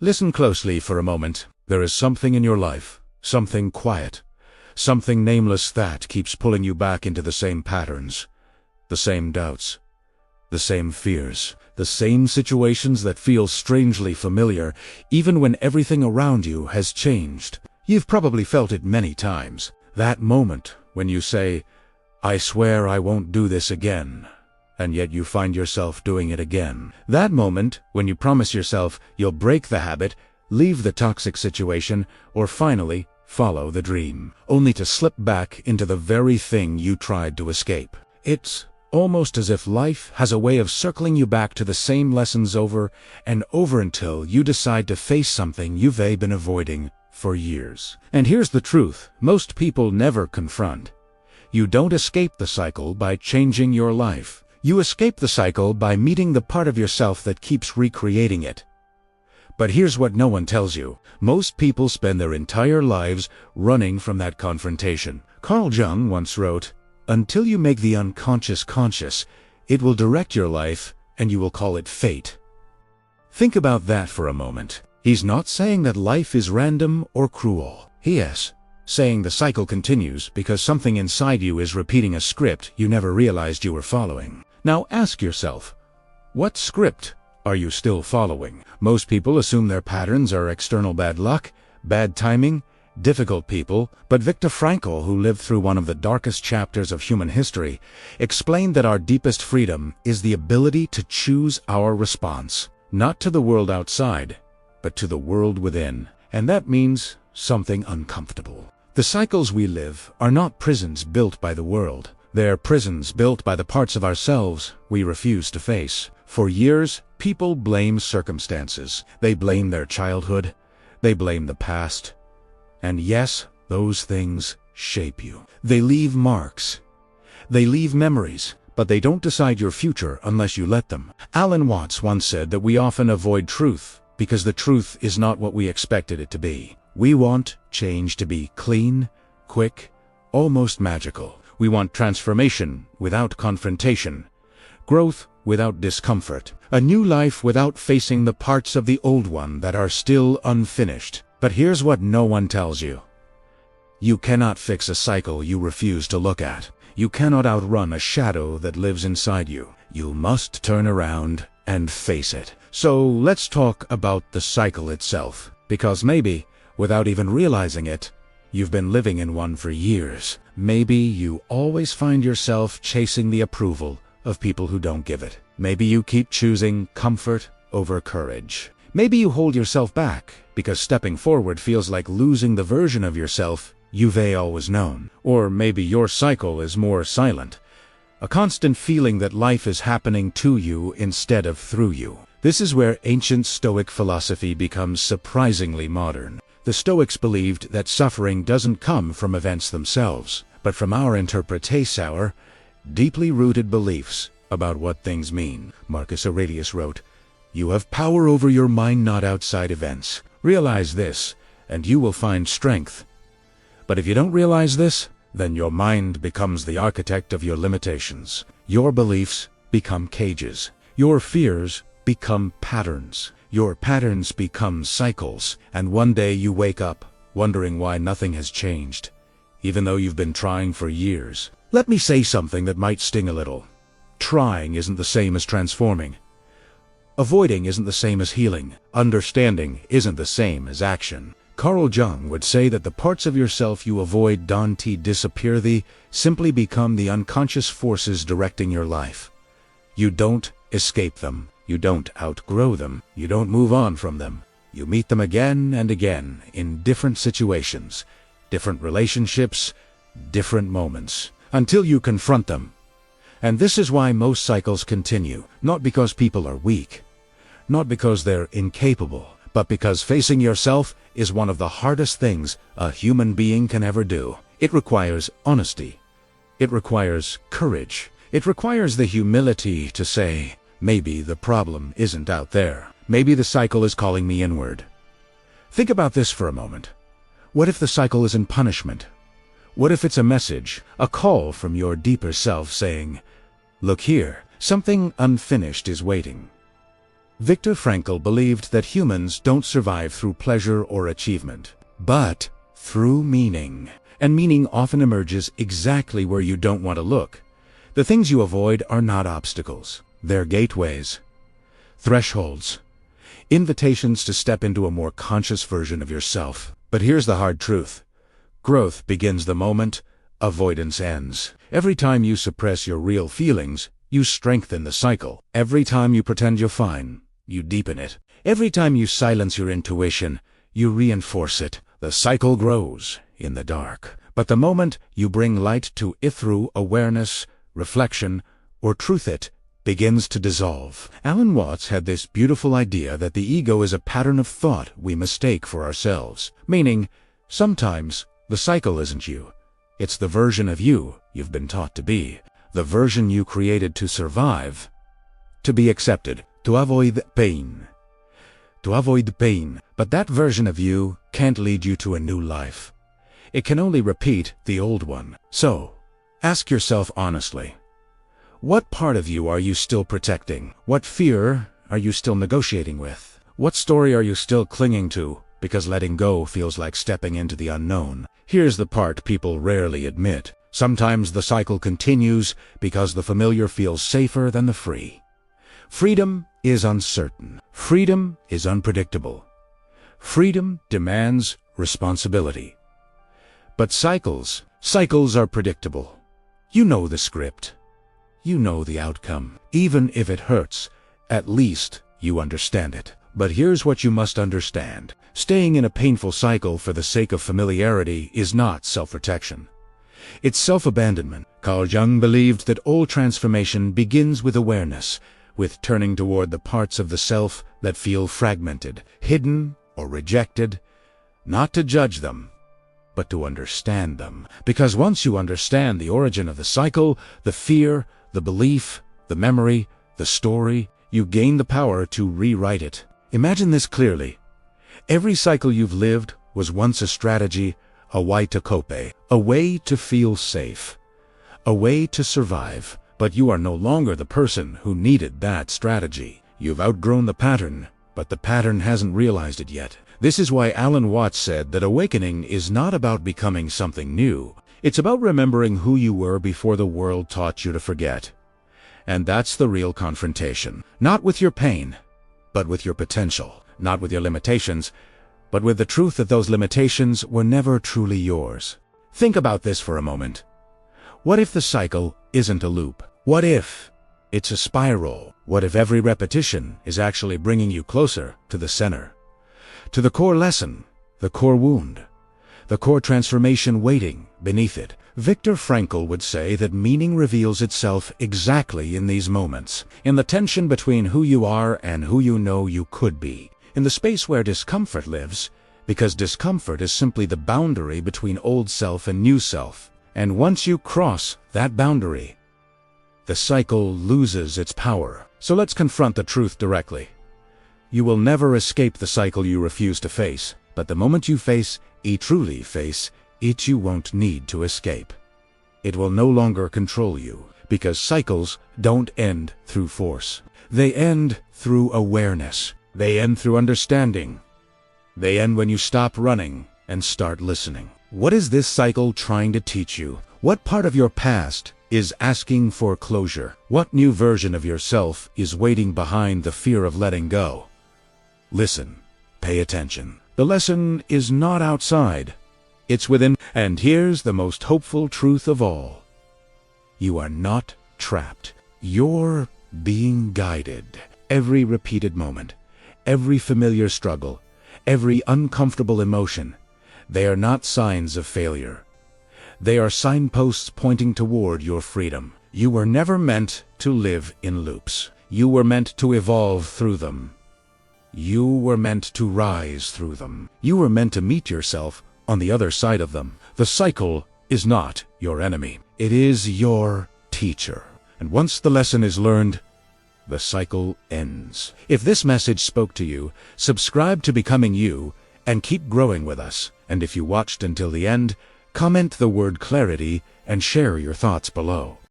Listen closely for a moment. There is something in your life, something quiet, something nameless that keeps pulling you back into the same patterns, the same doubts, the same fears, the same situations that feel strangely familiar, even when everything around you has changed. You've probably felt it many times. That moment when you say, "I swear I won't do this again," and yet you find yourself doing it again. That moment when you promise yourself you'll break the habit, leave the toxic situation, or finally follow the dream, only to slip back into the very thing you tried to escape. It's almost as if life has a way of circling you back to the same lessons over and over until you decide to face something you've been avoiding for years. And here's the truth: most people never confront. You don't escape the cycle by changing your life. You escape the cycle by meeting the part of yourself that keeps recreating it. But here's what no one tells you. Most people spend their entire lives running from that confrontation. Carl Jung once wrote, "Until you make the unconscious conscious, it will direct your life and you will call it fate." Think about that for a moment. He's not saying that life is random or cruel. He is saying the cycle continues because something inside you is repeating a script you never realized you were following. Now ask yourself, what script are you still following? Most people assume their patterns are external bad luck, bad timing, difficult people, but Viktor Frankl, who lived through one of the darkest chapters of human history, explained that our deepest freedom is the ability to choose our response, not to the world outside, but to the world within. And that means something uncomfortable. The cycles we live are not prisons built by the world. They're prisons built by the parts of ourselves we refuse to face. For years, people blame circumstances. They blame their childhood. They blame the past. And yes, those things shape you. They leave marks. They leave memories, but they don't decide your future unless you let them. Alan Watts once said that we often avoid truth because the truth is not what we expected it to be. We want change to be clean, quick, almost magical. We want transformation without confrontation, growth without discomfort, a new life without facing the parts of the old one that are still unfinished. But here's what no one tells you. You cannot fix a cycle you refuse to look at. You cannot outrun a shadow that lives inside you. You must turn around and face it. So let's talk about the cycle itself, because maybe, without even realizing it, you've been living in one for years. Maybe you always find yourself chasing the approval of people who don't give it. Maybe you keep choosing comfort over courage. Maybe you hold yourself back because stepping forward feels like losing the version of yourself you've always known. Or maybe your cycle is more silent, a constant feeling that life is happening to you instead of through you. This is where ancient Stoic philosophy becomes surprisingly modern. The Stoics believed that suffering doesn't come from events themselves, but from our interpretation, our deeply rooted beliefs about what things mean. Marcus Aurelius wrote, "You have power over your mind, not outside events. Realize this, and you will find strength. But if you don't realize this, then your mind becomes the architect of your limitations. Your beliefs become cages. Your fears become patterns. Your patterns become cycles, and one day you wake up wondering why nothing has changed, even though you've been trying for years." Let me say something that might sting a little. Trying isn't the same as transforming. Avoiding isn't the same as healing. Understanding isn't the same as action. Carl Jung would say that the parts of yourself you avoid don't disappear, they simply become the unconscious forces directing your life. You don't escape them. You don't outgrow them. You don't move on from them. You meet them again and again in different situations, different relationships, different moments, until you confront them. And this is why most cycles continue, not because people are weak, not because they're incapable, but because facing yourself is one of the hardest things a human being can ever do. It requires honesty. It requires courage. It requires the humility to say, maybe the problem isn't out there. Maybe the cycle is calling me inward. Think about this for a moment. What if the cycle isn't punishment? What if it's a message, a call from your deeper self saying, "Look here, something unfinished is waiting. Viktor Frankl believed that humans don't survive through pleasure or achievement, but through meaning. And meaning often emerges exactly where you don't want to look. The things you avoid are not obstacles. They're gateways, thresholds, invitations to step into a more conscious version of yourself. But here's the hard truth. Growth begins the moment avoidance ends. Every time you suppress your real feelings, you strengthen the cycle. Every time you pretend you're fine, you deepen it. Every time you silence your intuition, you reinforce it. The cycle grows in the dark. But the moment you bring light to it through awareness, reflection, or truth, it begins to dissolve. Alan Watts had this beautiful idea that the ego is a pattern of thought we mistake for ourselves. Meaning, sometimes the cycle isn't you. It's the version of you you've been taught to be. The version you created to survive, to be accepted, to avoid pain. To avoid pain. But that version of you can't lead you to a new life. It can only repeat the old one. So, ask yourself honestly, what part of you are you still protecting? What fear are you still negotiating with? What story are you still clinging to because letting go feels like stepping into the unknown? Here's the part people rarely admit. Sometimes the cycle continues because the familiar feels safer than the free. Freedom is uncertain. Freedom is unpredictable. Freedom demands responsibility. But cycles are predictable. You know the script. You know the outcome. Even if it hurts, at least you understand it. But here's what you must understand. Staying in a painful cycle for the sake of familiarity is not self-protection. It's self-abandonment. Carl Jung believed that all transformation begins with awareness, with turning toward the parts of the self that feel fragmented, hidden, or rejected, not to judge them, but to understand them. Because once you understand the origin of the cycle, the fear, the belief, the memory, the story, you gain the power to rewrite it. Imagine this clearly. Every cycle you've lived was once a strategy, a way to cope, a way to feel safe, a way to survive. But you are no longer the person who needed that strategy. You've outgrown the pattern, but the pattern hasn't realized it yet. This is why Alan Watts said that awakening is not about becoming something new. It's about remembering who you were before the world taught you to forget. And that's the real confrontation. Not with your pain, but with your potential. Not with your limitations, but with the truth that those limitations were never truly yours. Think about this for a moment. What if the cycle isn't a loop? What if it's a spiral? What if every repetition is actually bringing you closer to the center? To the core lesson, the core wound, the core transformation waiting beneath it. Viktor Frankl would say that meaning reveals itself exactly in these moments, in the tension between who you are and who you know you could be, in the space where discomfort lives, because discomfort is simply the boundary between old self and new self. And once you cross that boundary, the cycle loses its power. So let's confront the truth directly. You will never escape the cycle you refuse to face, but the moment you truly face it, you won't need to escape. It will no longer control you, because cycles don't end through force. They end through awareness. They end through understanding. They end when you stop running and start listening. What is this cycle trying to teach you? What part of your past is asking for closure? What new version of yourself is waiting behind the fear of letting go? Listen, pay attention. The lesson is not outside. It's within. And here's the most hopeful truth of all. You are not trapped. You're being guided. Every repeated moment, every familiar struggle, every uncomfortable emotion, they are not signs of failure. They are signposts pointing toward your freedom. You were never meant to live in loops. You were meant to evolve through them. You were meant to rise through them. You were meant to meet yourself on the other side of them. The cycle is not your enemy. It is your teacher. And once the lesson is learned, the cycle ends. If this message spoke to you, subscribe to Becoming You and keep growing with us. And if you watched until the end, comment the word clarity and share your thoughts below.